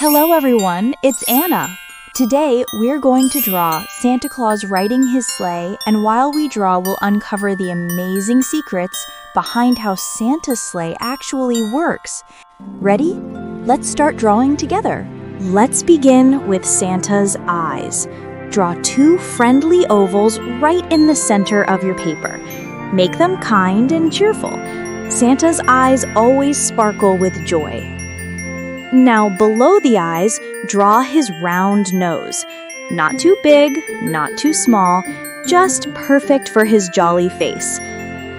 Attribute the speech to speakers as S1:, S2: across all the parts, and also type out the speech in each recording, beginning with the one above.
S1: Hello everyone, it's Anna. Today we're going to draw Santa Claus riding his sleigh, and while we draw, we'll uncover the amazing secrets behind how Santa's sleigh actually works. Ready? Let's start drawing together. Let's begin with Santa's eyes. Draw two friendly ovals right in the center of your paper. Make them kind and cheerful. Santa's eyes always sparkle with joy. Now, below the eyes, draw his round nose. Not too big, not too small, just perfect for his jolly face.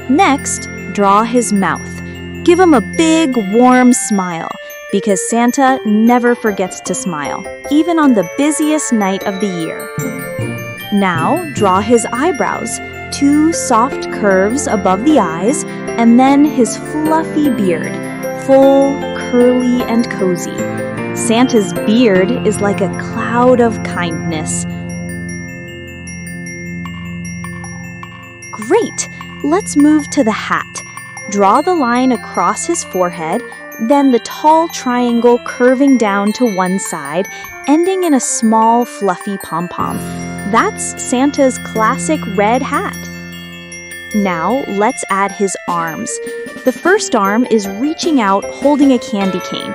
S1: Next, draw his mouth. Give him a big, warm smile, because Santa never forgets to smile, even on the busiest night of the year. Now, draw his eyebrows, two soft curves above the eyes, and then his fluffy beard, full, curly, and cozy. Santa's beard is like a cloud of kindness. Great! Let's move to the hat. Draw the line across his forehead, then the tall triangle curving down to one side, ending in a small, fluffy pom-pom. That's Santa's classic red hat. Now, let's add his arms. The first arm is reaching out, holding a candy cane.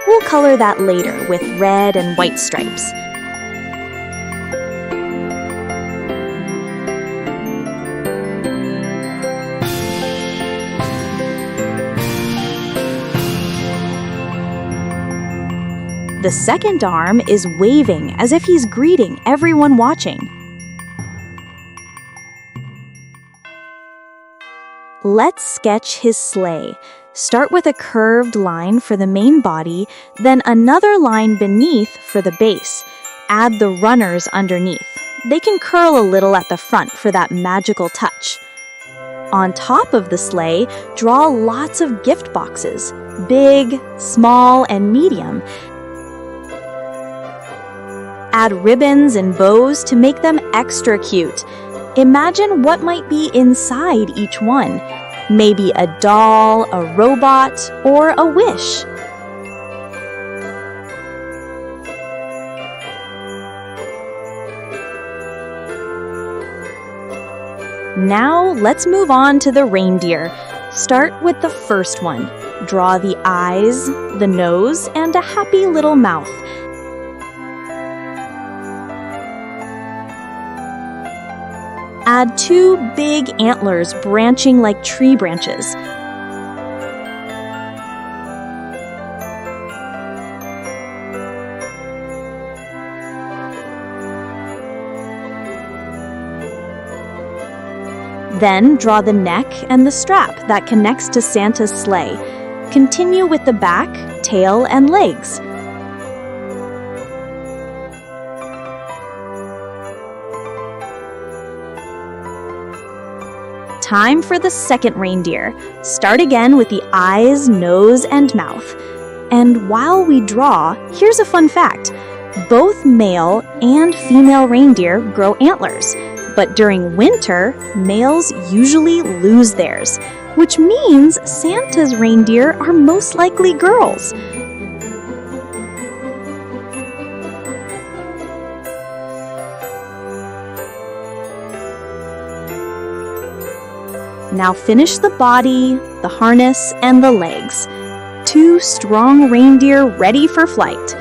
S1: We'll color that later with red and white stripes. The second arm is waving as if he's greeting everyone watching. Let's sketch his sleigh. Start with a curved line for the main body, then another line beneath for the base. Add the runners underneath. They can curl a little at the front for that magical touch. On top of the sleigh, draw lots of gift boxes, big, small, and medium. Add ribbons and bows to make them extra cute. Imagine what might be inside each one. Maybe a doll, a robot, or a wish. Now let's move on to the reindeer. Start with the first one. Draw the eyes, the nose, and a happy little mouth. Add two big antlers branching like tree branches. Then draw the neck and the strap that connects to Santa's sleigh. Continue with the back, tail, and legs. Time for the second reindeer. Start again with the eyes, nose, and mouth. And while we draw, here's a fun fact. Both male and female reindeer grow antlers, but during winter, males usually lose theirs, which means Santa's reindeer are most likely girls. Now finish the body, the harness, and the legs. Two strong reindeer ready for flight.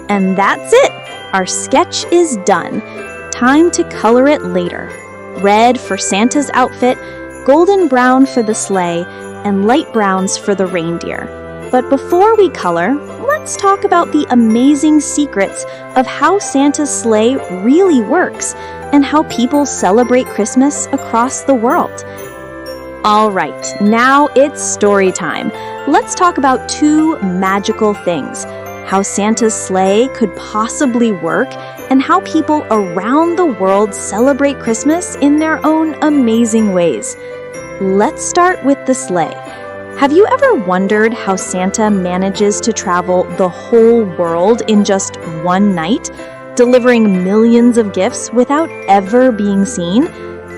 S1: And that's it! Our sketch is done. Time to color it later. Red for Santa's outfit, golden brown for the sleigh, and light browns for the reindeer. But before we color, let's talk about the amazing secrets of how Santa's sleigh really works and how people celebrate Christmas across the world. All right, now it's story time. Let's talk about two magical things: how Santa's sleigh could possibly work and how people around the world celebrate Christmas in their own amazing ways. Let's start with the sleigh. Have you ever wondered how Santa manages to travel the whole world in just one night, delivering millions of gifts without ever being seen?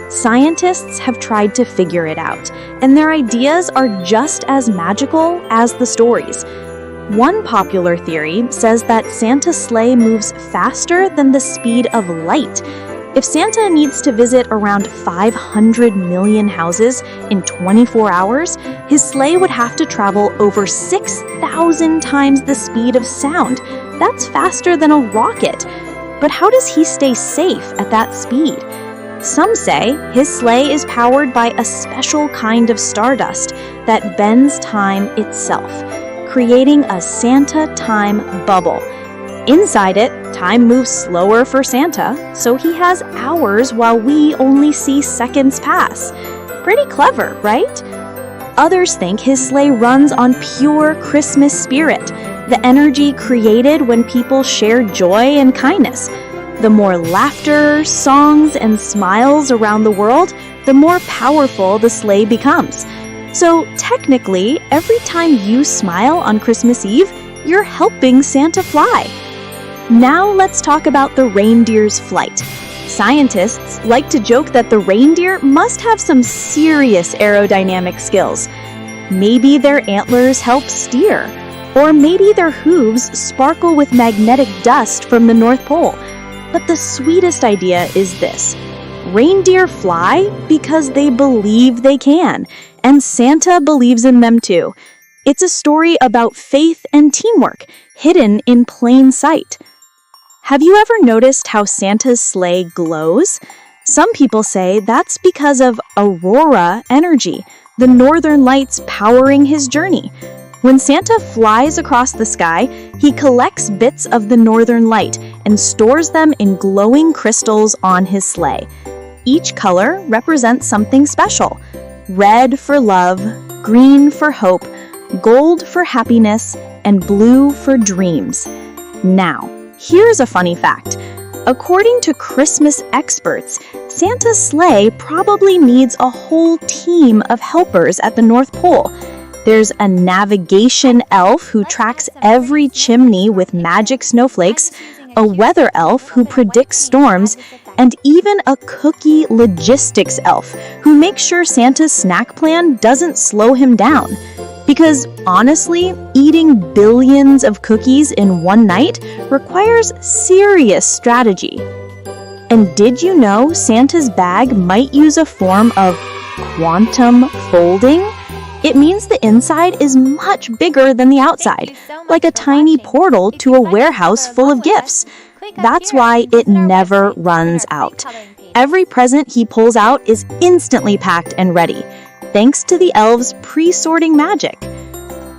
S1: Scientists have tried to figure it out, and their ideas are just as magical as the stories. One popular theory says that Santa's sleigh moves faster than the speed of light. If Santa needs to visit around 500 million houses in 24 hours, his sleigh would have to travel over 6,000 times the speed of sound. That's faster than a rocket. But how does he stay safe at that speed? Some say his sleigh is powered by a special kind of stardust that bends time itself, creating a Santa time bubble. Inside it, time moves slower for Santa, so he has hours while we only see seconds pass. Pretty clever, right? Others think his sleigh runs on pure Christmas spirit, the energy created when people share joy and kindness. The more laughter, songs, and smiles around the world, the more powerful the sleigh becomes. So technically, every time you smile on Christmas Eve, you're helping Santa fly. Now let's talk about the reindeer's flight. Scientists like to joke that the reindeer must have some serious aerodynamic skills. Maybe their antlers help steer, or maybe their hooves sparkle with magnetic dust from the North Pole. But the sweetest idea is this: reindeer fly because they believe they can, and Santa believes in them too. It's a story about faith and teamwork, hidden in plain sight. Have you ever noticed how Santa's sleigh glows? Some people say that's because of aurora energy, the northern lights powering his journey. When Santa flies across the sky, he collects bits of the northern light and stores them in glowing crystals on his sleigh. Each color represents something special: red for love, green for hope, gold for happiness, and blue for dreams. Now, here's a funny fact. According to Christmas experts, Santa's sleigh probably needs a whole team of helpers at the North Pole. There's a navigation elf who tracks every chimney with magic snowflakes, a weather elf who predicts storms, and even a cookie logistics elf who makes sure Santa's snack plan doesn't slow him down. Because honestly, eating billions of cookies in one night requires serious strategy. And did you know Santa's bag might use a form of quantum folding? It means the inside is much bigger than the outside, like a tiny portal to a warehouse full of gifts. That's why it never runs out. Every present he pulls out is instantly packed and ready, thanks to the elves' pre-sorting magic.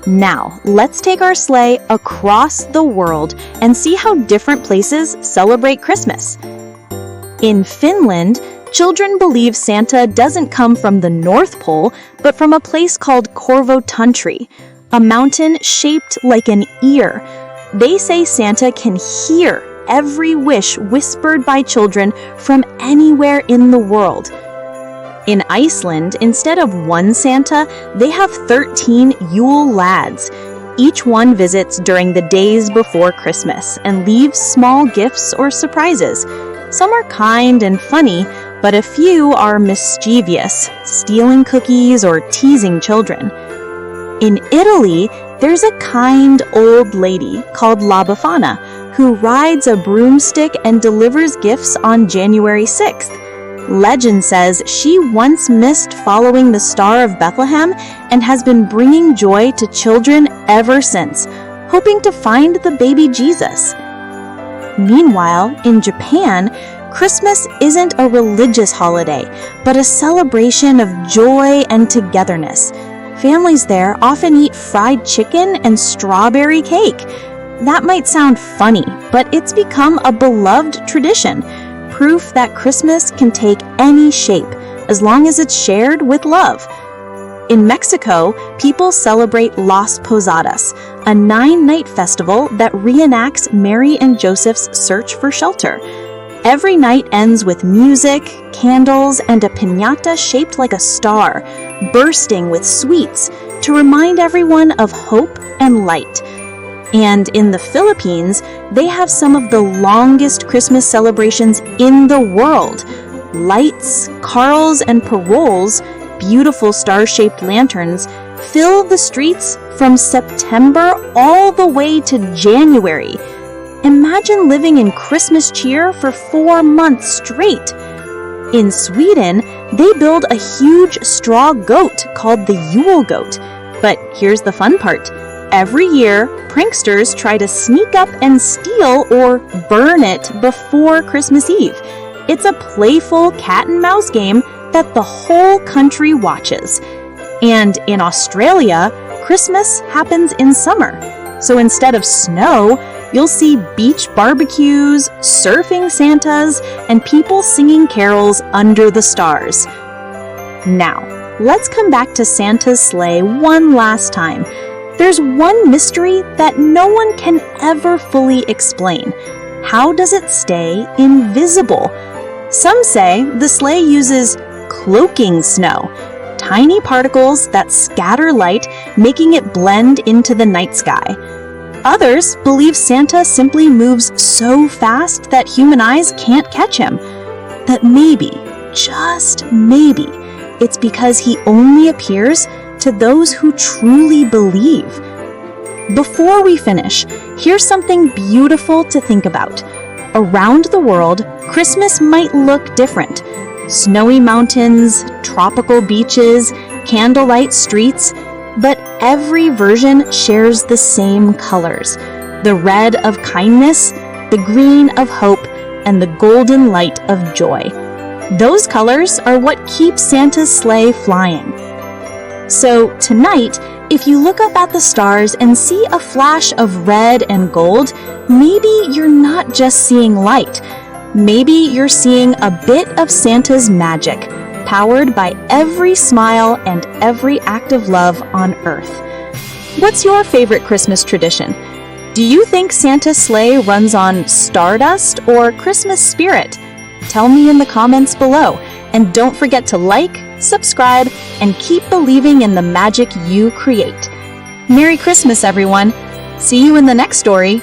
S1: Now, let's take our sleigh across the world and see how different places celebrate Christmas. In Finland, children believe Santa doesn't come from the North Pole, but from a place called Korvotuntri, a mountain shaped like an ear. They say Santa can hear every wish whispered by children from anywhere in the world. In Iceland, instead of one Santa, they have 13 Yule lads. Each one visits during the days before Christmas and leaves small gifts or surprises. Some are kind and funny, but a few are mischievous, stealing cookies or teasing children. In Italy, there's a kind old lady called La Befana who rides a broomstick and delivers gifts on January 6th. Legend says she once missed following the Star of Bethlehem and has been bringing joy to children ever since, hoping to find the baby Jesus. Meanwhile, in Japan, Christmas isn't a religious holiday, but a celebration of joy and togetherness. Families there often eat fried chicken and strawberry cake. That might sound funny, but it's become a beloved tradition, proof that Christmas can take any shape as long as it's shared with love. In Mexico, people celebrate Las Posadas, a 9-night festival that reenacts Mary and Joseph's search for shelter. Every night ends with music, candles, and a piñata shaped like a star, bursting with sweets to remind everyone of hope and light. And in the Philippines, they have some of the longest Christmas celebrations in the world. Lights, carols, and paroles, beautiful star-shaped lanterns, fill the streets from September all the way to January. Imagine living in Christmas cheer for 4 months straight. In Sweden, they build a huge straw goat called the Yule goat. But here's the fun part. Every year, pranksters try to sneak up and steal or burn it before Christmas Eve. It's a playful cat and mouse game that the whole country watches. And in Australia, Christmas happens in summer. So instead of snow, you'll see beach barbecues, surfing Santas, and people singing carols under the stars. Now, let's come back to Santa's sleigh one last time. There's one mystery that no one can ever fully explain. How does it stay invisible? Some say the sleigh uses cloaking snow, tiny particles that scatter light, making it blend into the night sky. Others believe Santa simply moves so fast that human eyes can't catch him. That maybe, just maybe, it's because he only appears to those who truly believe. Before we finish, here's something beautiful to think about. Around the world, Christmas might look different. Snowy mountains, tropical beaches, candlelight streets, but every version shares the same colors. The red of kindness, the green of hope, and the golden light of joy. Those colors are what keep Santa's sleigh flying. So tonight, if you look up at the stars and see a flash of red and gold, maybe you're not just seeing light. Maybe you're seeing a bit of Santa's magic, powered by every smile and every act of love on Earth. What's your favorite Christmas tradition? Do you think Santa's sleigh runs on stardust or Christmas spirit? Tell me in the comments below, and don't forget to like, subscribe, and keep believing in the magic you create. Merry Christmas, everyone! See you in the next story.